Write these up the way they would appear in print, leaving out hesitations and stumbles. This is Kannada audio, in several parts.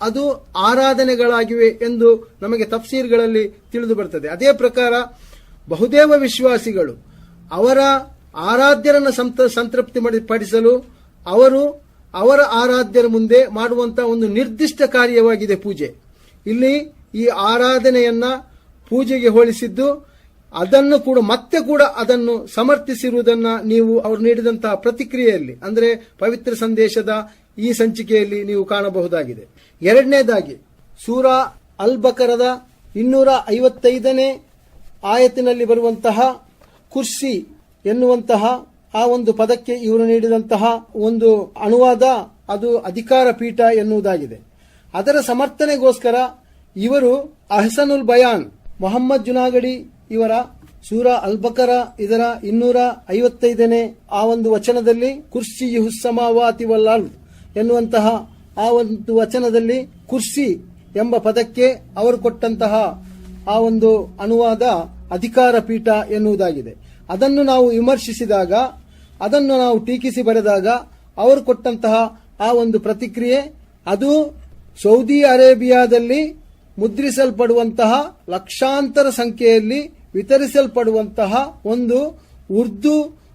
ಅದು ಆರಾಧನೆಗಳಾಗಿವೆ ಎಂದು ನಮಗೆ ತಫ್ಸೀರ್ಗಳಲ್ಲಿ ತಿಳಿದು ಬರುತ್ತದೆ. ಅದೇ ಪ್ರಕಾರ ಬಹುದೇವ ವಿಶ್ವಾಸಿಗಳು ಅವರ ಆರಾಧ್ಯರನ್ನು ಸಂತೃಪ್ತಿ ಪಡಿಸಲು ಅವರು ಅವರ ಆರಾಧ್ಯರ ಮುಂದೆ ಮಾಡುವಂತಹ ಒಂದು ನಿರ್ದಿಷ್ಟ ಕಾರ್ಯವಾಗಿದೆ ಪೂಜೆ. ಇಲ್ಲಿ ಈ ಆರಾಧನೆಯನ್ನ ಪೂಜೆಗೆ ಹೋಲಿಸಿದ್ದು, ಅದನ್ನು ಕೂಡ ಮತ್ತೆ ಕೂಡ ಅದನ್ನು ಸಮರ್ಥಿಸಿರುವುದನ್ನ ನೀವು ಅವರು ನೀಡಿದಂತಹ ಪ್ರತಿಕ್ರಿಯೆಯಲ್ಲಿ, ಅಂದರೆ ಪವಿತ್ರ ಸಂದೇಶದ ಈ ಸಂಚಿಕೆಯಲ್ಲಿ ನೀವು ಕಾಣಬಹುದಾಗಿದೆ. ಎರಡನೇದಾಗಿ ಸೂರಾ ಅಲ್ ಬಕರದ 255ನೇ ಆಯತಿನಲ್ಲಿ ಬರುವಂತಹ ಕುರ್ಸಿ ಎನ್ನುವಂತಹ ಆ ಒಂದು ಪದಕ್ಕೆ ಇವರು ನೀಡಿದಂತಹ ಒಂದು ಅನುವಾದ, ಅದು ಅಧಿಕಾರ ಪೀಠ ಎನ್ನುವುದಾಗಿದೆ. ಅದರ ಸಮರ್ಥನೆಗೋಸ್ಕರ ಇವರು ಅಹ್ಸನುಲ್ ಬಯಾನ್ ಮೊಹಮ್ಮದ್ ಜುನಾಗಡಿ ಇವರ ಸೂರಾ ಅಲ್ ಬಕರ ಇದರ 255ನೇ ಆ ಒಂದು ವಚನದಲ್ಲಿ ಕುರ್ಸಿಯು ಸಮಾವಾತಿ ವಲ್ ಅರ್ದ್ ಎನ್ನುವಂತಹ ಆ ಒಂದು ವಚನದಲ್ಲಿ ಕುರ್ಸಿ ಎಂಬ ಪದಕ್ಕೆ ಅವರು ಕೊಟ್ಟಂತಹ ಆ ಒಂದು ಅನುವಾದ ಅಧಿಕಾರ ಪೀಠ ಎನ್ನುವುದಾಗಿದೆ. ಅದನ್ನು ನಾವು ವಿಮರ್ಶಿಸಿದಾಗ, ಅದನ್ನು ನಾವು ಟೀಕಿಸಿ ಬರೆದಾಗ ಅವರು ಕೊಟ್ಟಂತಹ ಆ ಒಂದು ಪ್ರತಿಕ್ರಿಯೆ, ಅದು ಸೌದಿ ಅರೇಬಿಯಾದಲ್ಲಿ ಮುದ್ರಿಸಲ್ಪಡುವಂತಹ ಲಕ್ಷಾಂತರ ಸಂಖ್ಯೆಯಲ್ಲಿ ವಿತರಿಸಲ್ಪಡುವಂತಹ ಒಂದು ಉರ್ದು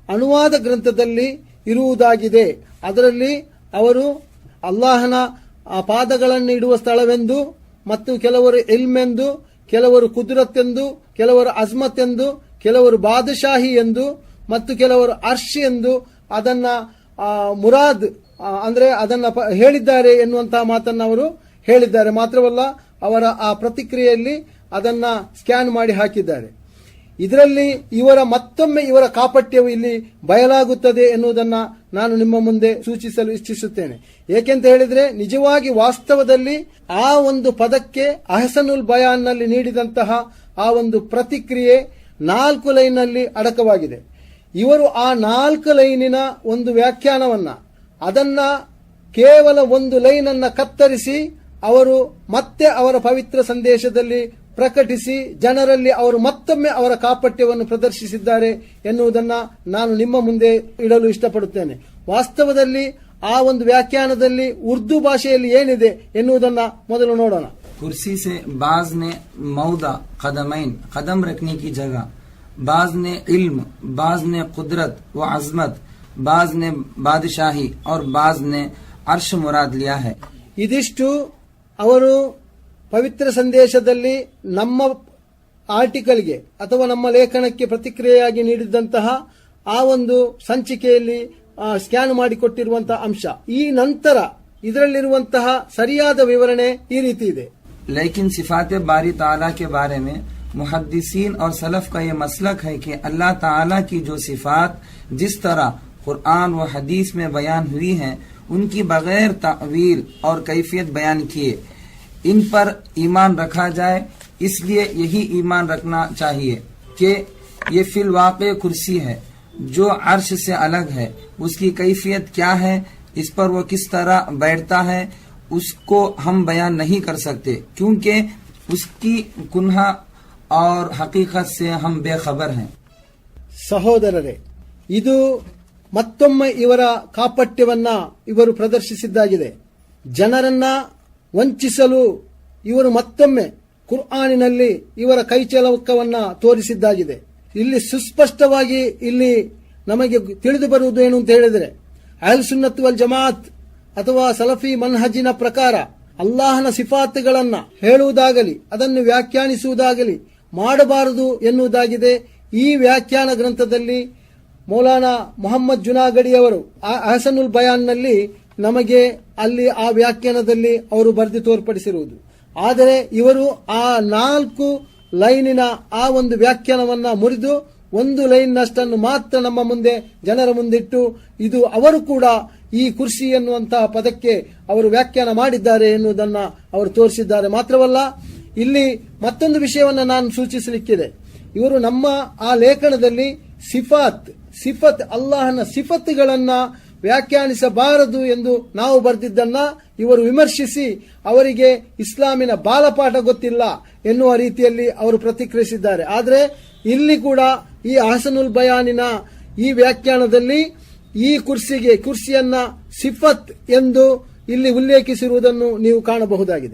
ಅನುವಾದ ಗ್ರಂಥದಲ್ಲಿ ಇರುವುದಾಗಿದೆ. ಅದರಲ್ಲಿ ಅವರು ಅಲ್ಲಾಹನ ಪಾದಗಳನ್ನು ಇಡುವ ಸ್ಥಳವೆಂದು, ಮತ್ತು ಕೆಲವರು ಇಲ್ಮೆಂದು, ಕೆಲವರು ಕುದ್ರತ್ ಎಂದು, ಕೆಲವರು ಅಜ್ಮತ್ ಎಂದು, ಕೆಲವರು ಬಾದಶಾಹಿ ಎಂದು, ಮತ್ತು ಕೆಲವರು ಅರ್ಶ್ ಎಂದು ಅದನ್ನ ಮುರಾದ್ ಅಂದ್ರೆ ಅದನ್ನ ಹೇಳಿದ್ದಾರೆ ಎನ್ನುವಂತಹ ಮಾತನ್ನು ಅವರು ಹೇಳಿದ್ದಾರೆ. ಮಾತ್ರವಲ್ಲ, ಅವರ ಆ ಪ್ರತಿಕ್ರಿಯೆಯಲ್ಲಿ ಅದನ್ನ ಸ್ಕ್ಯಾನ್ ಮಾಡಿ ಹಾಕಿದ್ದಾರೆ. ಇದರಲ್ಲಿ ಮತ್ತೊಮ್ಮೆ ಇವರ ಕಾಪಟ್ಯವು ಇಲ್ಲಿ ಬಯಲಾಗುತ್ತದೆ ಎನ್ನುವುದನ್ನ ನಾನು ನಿಮ್ಮ ಮುಂದೆ ಸೂಚಿಸಲು ಇಚ್ಛಿಸುತ್ತೇನೆ. ಏಕೆಂತ ಹೇಳಿದ್ರೆ, ನಿಜವಾಗಿ ವಾಸ್ತವದಲ್ಲಿ ಆ ಒಂದು ಪದಕ್ಕೆ ಅಹ್ಸನುಲ್ ಬಯಾನ್ನಲ್ಲಿ ನೀಡಿದಂತಹ ಆ ಒಂದು ಪ್ರತಿಕ್ರಿಯೆ 4 ಲೈನ್ನಲ್ಲಿ ಅಡಕವಾಗಿದೆ. ಇವರು ಆ 4 ಲೈನಿನ ಒಂದು ವ್ಯಾಖ್ಯಾನವನ್ನ, ಅದನ್ನ ಕೇವಲ 1 ಲೈನ್ ಅನ್ನ ಕತ್ತರಿಸಿ ಅವರು ಮತ್ತೆ ಅವರ ಪವಿತ್ರ ಸಂದೇಶದಲ್ಲಿ ಪ್ರಕಟಿಸಿ ಜನರಲ್ಲಿ ಅವರು ಮತ್ತೊಮ್ಮೆ ಅವರ ಕಾಪಟ್ಯವನ್ನು ಪ್ರದರ್ಶಿಸಿದ್ದಾರೆ ಎನ್ನುವುದನ್ನ ನಾನು ನಿಮ್ಮ ಮುಂದೆ ಇಡಲು ಇಷ್ಟಪಡುತ್ತೇನೆ. ವಾಸ್ತವದಲ್ಲಿ ಆ ಒಂದು ವ್ಯಾಖ್ಯಾನದಲ್ಲಿ ಉರ್ದು ಭಾಷೆಯಲ್ಲಿ ಏನಿದೆ ಎನ್ನುವುದನ್ನ ಮೊದಲು ನೋಡೋಣ. कुर्सी से बाज ने मौदा कदमैन कदम रखने की जगह, बाज ने इल्म, बाज ने कुदरत व अजमत, बाज ने बादशाही और बाज ने अर्श मुराद लिया है. ಇದಿಷ್ಟು ಅವರು ಪವಿತ್ರ ಸಂದೇಶದಲ್ಲಿ ನಮ್ಮ ಆರ್ಟಿಕಲ್ಗೆ ಅಥವಾ ನಮ್ಮ ಲೇಖನಕ್ಕೆ ಪ್ರತಿಕ್ರಿಯೆಯಾಗಿ ನೀಡಿದಂತಹ ಆ ಒಂದು ಸಂಚಿಕೆಯಲ್ಲಿ ಸ್ಕ್ಯಾನ್ ಮಾಡಿಕೊಟ್ಟಿರುವಂತಹ ಅಂಶ. ಈ ನಂತರ ಇದರಲ್ಲಿರುವಂತಹ ಸರಿಯಾದ ವಿವರಣೆ ಈ ರೀತಿ ಇದೆ. लेकिन सिफात बारी ताला के बारे में मुहद्दिसीन और सलफ का ये मसलक है कि अल्लाह ताला की जो सिफात जिस तरह कुरान व हदीस में बयान हुई हैं, उनकी बगैर तावील और कैफियत बयान किए इन पर ईमान रखा जाए. इसलिए यही ईमान रखना चाहिए कि ये फिल वाक़े कुर्सी है जो अर्श से अलग है. उसकी कैफियत क्या है, इस पर वो किस तरह बैठता है, उसको हम बयान नहीं कर सकते, क्योंकि उसकी कुन्हा और हकीकत से हम बेखबर हैं. ಸಹೋದರರೇ, ಇದು ಮತ್ತೊಮ್ಮೆ ಇವರ ಕಾಪಟ್ಯವನ್ನ ಇವರು ಪ್ರದರ್ಶಿಸಿದ್ದಾಗಿದೆ. ಜನರನ್ನ ವಂಚಿಸಲು ಇವರು ಮತ್ತೊಮ್ಮೆ ಕುರ್ಆನಿನಲ್ಲಿ ಇವರ ಕೈಚಳಕವನ್ನ ತೋರಿಸಿದ್ದಾಗಿದೆ. ಇಲ್ಲಿ ಸುಸ್ಪಷ್ಟವಾಗಿ ಇಲ್ಲಿ ನಮಗೆ ತಿಳಿದು ಬರುವುದು ಏನು ಅಂತ ಹೇಳಿದರೆ, ಅಹ್ಲುಸ್ ಸುನ್ನತ್ ವಲ್ ಜಮಾಅತ್ ಅಥವಾ ಸಲಫಿ ಮನ್ಹಜಿನ ಪ್ರಕಾರ ಅಲ್ಲಾಹನ ಸಿಫಾತ್ಗಳನ್ನ ಹೇಳುವುದಾಗಲಿ ಅದನ್ನು ವ್ಯಾಖ್ಯಾನಿಸುವುದಾಗಲಿ ಮಾಡಬಾರದು ಎನ್ನುವುದಾಗಿದೆ. ಈ ವ್ಯಾಖ್ಯಾನ ಗ್ರಂಥದಲ್ಲಿ ಮೌಲಾನಾ ಮೊಹಮ್ಮದ್ ಜುನಾಗಡಿಯವರು ಅಹ್ಸನುಲ್ ಬಯಾನ್ನಲ್ಲಿ ನಮಗೆ ಅಲ್ಲಿ ಆ ವ್ಯಾಖ್ಯಾನದಲ್ಲಿ ಅವರು ಬರೆದು ತೋರ್ಪಡಿಸಿರುವುದು. ಆದರೆ ಇವರು ಆ 4 ಲೈನಿನ ಆ ಒಂದು ವ್ಯಾಖ್ಯಾನವನ್ನ ಮುರಿದು 1 ಲೈನ್ ನಷ್ಟನ್ನು ಮಾತ್ರ ನಮ್ಮ ಮುಂದೆ ಜನರ ಮುಂದಿಟ್ಟು ಇದು ಅವರು ಕೂಡ ಈ ಕುರ್ಸಿ ಎನ್ನುವಂತಹ ಪದಕ್ಕೆ ಅವರು ವ್ಯಾಖ್ಯಾನ ಮಾಡಿದ್ದಾರೆ ಎನ್ನುವುದನ್ನ ಅವರು ತೋರಿಸಿದ್ದಾರೆ. ಮಾತ್ರವಲ್ಲ, ಇಲ್ಲಿ ಮತ್ತೊಂದು ವಿಷಯವನ್ನ ನಾನು ಸೂಚಿಸಲಿಕ್ಕಿದೆ. ಇವರು ನಮ್ಮ ಆ ಲೇಖನದಲ್ಲಿ ಸಿಫತ್ ಅಲ್ಲಾಹನ ಸಿಫತ್ಗಳನ್ನ ವ್ಯಾಖ್ಯಾನಿಸಬಾರದು ಎಂದು ನಾವು ಬರೆದಿದ್ದನ್ನ ಇವರು ವಿಮರ್ಶಿಸಿ ಅವರಿಗೆ ಇಸ್ಲಾಮಿನ ಬಾಲಪಾಠ ಗೊತ್ತಿಲ್ಲ ಎನ್ನುವ ರೀತಿಯಲ್ಲಿ ಅವರು ಪ್ರತಿಕ್ರಿಯಿಸಿದ್ದಾರೆ. ಆದರೆ ಇಲ್ಲಿ ಕೂಡ ಈ ಅಹ್ಸನುಲ್ ಬಯಾನಿನ ಈ ವ್ಯಾಖ್ಯಾನದಲ್ಲಿ ಈ ಕುರ್ಸಿಯನ್ನ ಸಿಫತ್ ಎಂದು ಇಲ್ಲಿ ಉಲ್ಲೇಖಿಸಿರುವುದನ್ನು ನೀವು ಕಾಣಬಹುದಾಗಿದೆ.